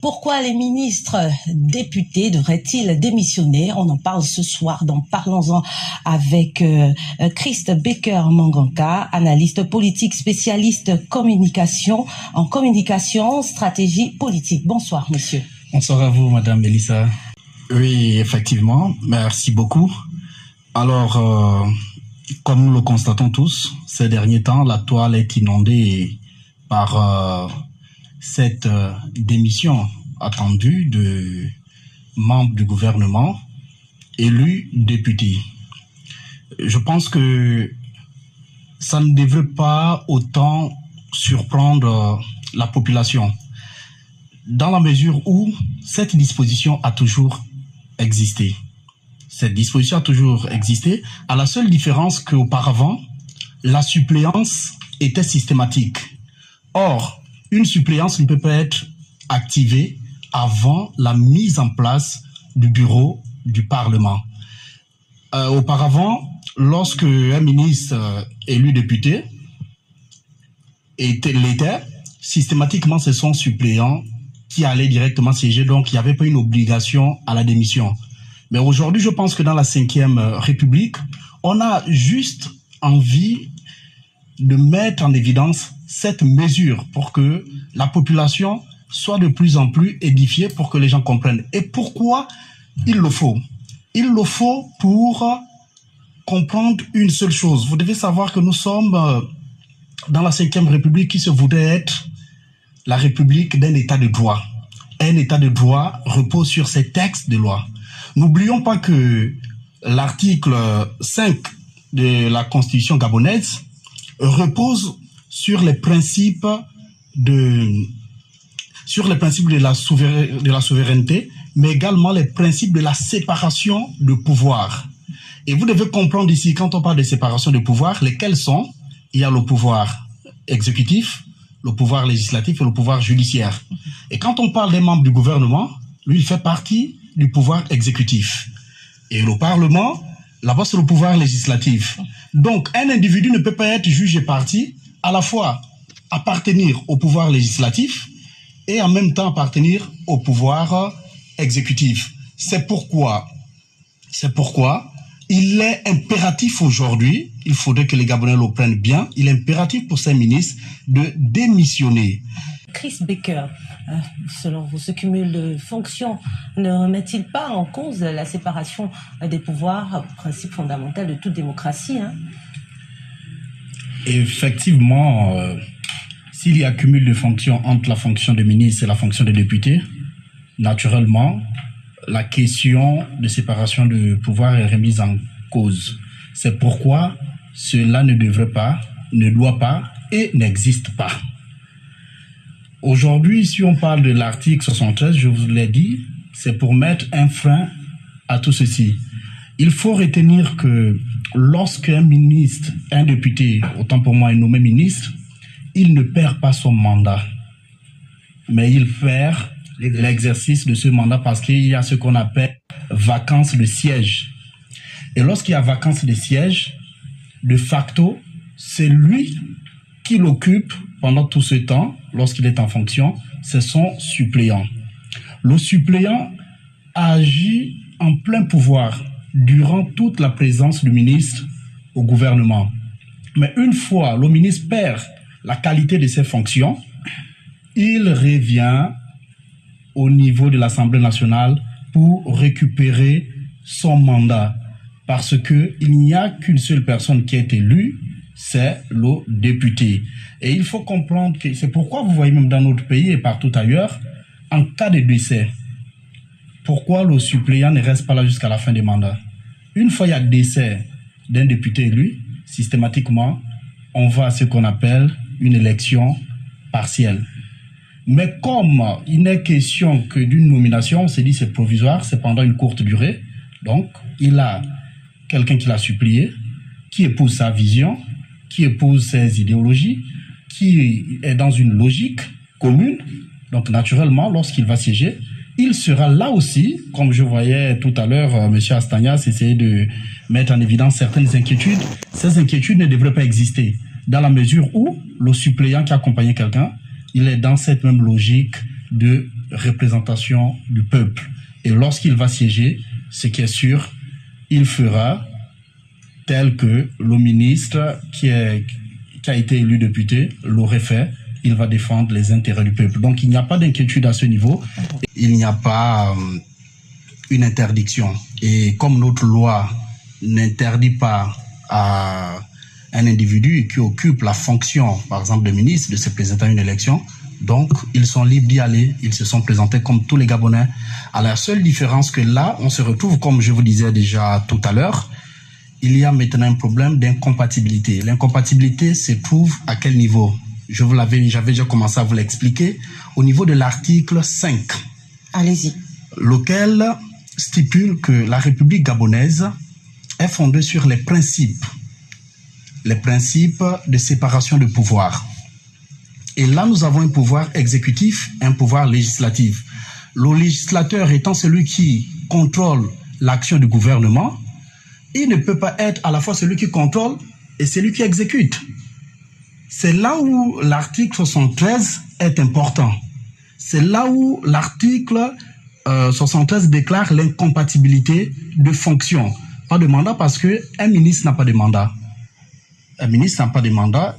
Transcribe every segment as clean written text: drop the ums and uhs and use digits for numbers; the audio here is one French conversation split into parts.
Pourquoi les ministres députés devraient-ils démissionner? On en parle ce soir, donc parlons-en avec Christ Becker-Manganka, analyste politique, spécialiste communication, en communication, stratégie politique. Bonsoir, monsieur. Bonsoir à vous, madame Mélissa. Oui, effectivement, merci beaucoup. Alors, comme nous le constatons tous, ces derniers temps, la toile est inondée par cette démission attendue de membres du gouvernement élus députés. Je pense que ça ne devrait pas autant surprendre la population, dans la mesure où cette disposition a toujours existé. Cette disposition a toujours existé, à la seule différence qu'auparavant, la suppléance était systématique. Or, une suppléance ne peut pas être activée avant la mise en place du bureau du Parlement. Auparavant, lorsque un ministre élu député l'était, systématiquement c'est son suppléant qui allait directement siéger, donc il n'y avait pas une obligation à la démission. Mais aujourd'hui, je pense que dans la 5e République, on a juste envie de mettre en évidence cette mesure pour que la population soit de plus en plus édifiée, pour que les gens comprennent. Et pourquoi il le faut? Il le faut pour comprendre une seule chose. Vous devez savoir que nous sommes dans la 5e République qui se voudrait être la République d'un État de droit. Un État de droit repose sur ces textes de loi. N'oublions pas que l'article 5 de la Constitution gabonaise repose sur les principes de la souveraineté, mais également les principes de la séparation de pouvoir. Et vous devez comprendre ici, quand on parle de séparation de pouvoir, lesquels sont? Il y a le pouvoir exécutif, le pouvoir législatif et le pouvoir judiciaire. Et quand on parle des membres du gouvernement, lui, il fait partie du pouvoir exécutif. Et le Parlement, là-bas, c'est le pouvoir législatif. Donc, un individu ne peut pas être juge parti, à la fois appartenir au pouvoir législatif et en même temps appartenir au pouvoir exécutif. C'est pourquoi il est impératif aujourd'hui, il faudrait que les Gabonais le prennent bien, il est impératif pour ces ministres de démissionner. Chris Becker, selon vous, ce cumul de fonctions ne remet-il pas en cause la séparation des pouvoirs, principe fondamental de toute démocratie, hein? Effectivement, s'il y a cumul de fonctions entre la fonction de ministre et la fonction de député, naturellement, la question de séparation de pouvoir est remise en cause. C'est pourquoi cela ne devrait pas, ne doit pas et n'existe pas. Aujourd'hui, si on parle de l'article 73, je vous l'ai dit, c'est pour mettre un frein à tout ceci. Il faut retenir que lorsqu'un ministre, un député, autant pour moi, est nommé ministre, il ne perd pas son mandat, mais il perd l'exercice de ce mandat parce qu'il y a ce qu'on appelle vacance de siège. Et lorsqu'il y a vacance de siège, de facto, c'est lui qui l'occupe pendant tout ce temps, lorsqu'il est en fonction, c'est son suppléant. Le suppléant agit en plein pouvoir durant toute la présence du ministre au gouvernement. Mais une fois le ministre perd la qualité de ses fonctions, il revient au niveau de l'Assemblée nationale pour récupérer son mandat. Parce qu'il n'y a qu'une seule personne qui est élue, c'est le député. Et il faut comprendre que c'est pourquoi vous voyez même dans notre pays et partout ailleurs, en cas de décès, pourquoi le suppléant ne reste pas là jusqu'à la fin des mandats? Une fois il y a décès d'un député élu, systématiquement, on va à ce qu'on appelle une élection partielle. Mais comme il n'est question que d'une nomination, on s'est dit c'est provisoire, c'est pendant une courte durée. Donc, il a quelqu'un qui l'a supplié, qui épouse sa vision, qui épouse ses idéologies, qui est dans une logique commune. Donc, naturellement, lorsqu'il va siéger, il sera là aussi, comme je voyais tout à l'heure, M. Astagnas essayer de mettre en évidence certaines inquiétudes. Ces inquiétudes ne devraient pas exister, dans la mesure où le suppléant qui accompagnait quelqu'un, il est dans cette même logique de représentation du peuple. Et lorsqu'il va siéger, ce qui est sûr, il fera tel que le ministre qui a été élu député l'aurait fait. Il va défendre les intérêts du peuple. Donc, il n'y a pas d'inquiétude à ce niveau. Il n'y a pas une interdiction. Et comme notre loi n'interdit pas à un individu qui occupe la fonction, par exemple, de ministre, de se présenter à une élection, donc ils sont libres d'y aller. Ils se sont présentés comme tous les Gabonais. À la seule différence que là, on se retrouve, comme je vous disais déjà tout à l'heure, il y a maintenant un problème d'incompatibilité. L'incompatibilité se trouve à quel niveau? J'avais déjà commencé à vous l'expliquer, au niveau de l'article 5. Allez-y. Lequel stipule que la République gabonaise est fondée sur les principes de séparation de pouvoir. Et là, nous avons un pouvoir exécutif, un pouvoir législatif. Le législateur étant celui qui contrôle l'action du gouvernement, il ne peut pas être à la fois celui qui contrôle et celui qui exécute. C'est là où l'article 73 est important. C'est là où l'article 73 déclare l'incompatibilité de fonction. Pas de mandat parce qu'un ministre n'a pas de mandat. Un ministre n'a pas de mandat.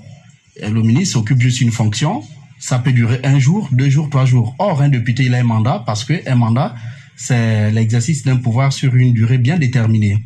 Le ministre occupe juste une fonction. Ça peut durer 1 jour, 2 jours, 3 jours. Or, un député, il a un mandat parce qu'un mandat, c'est l'exercice d'un pouvoir sur une durée bien déterminée.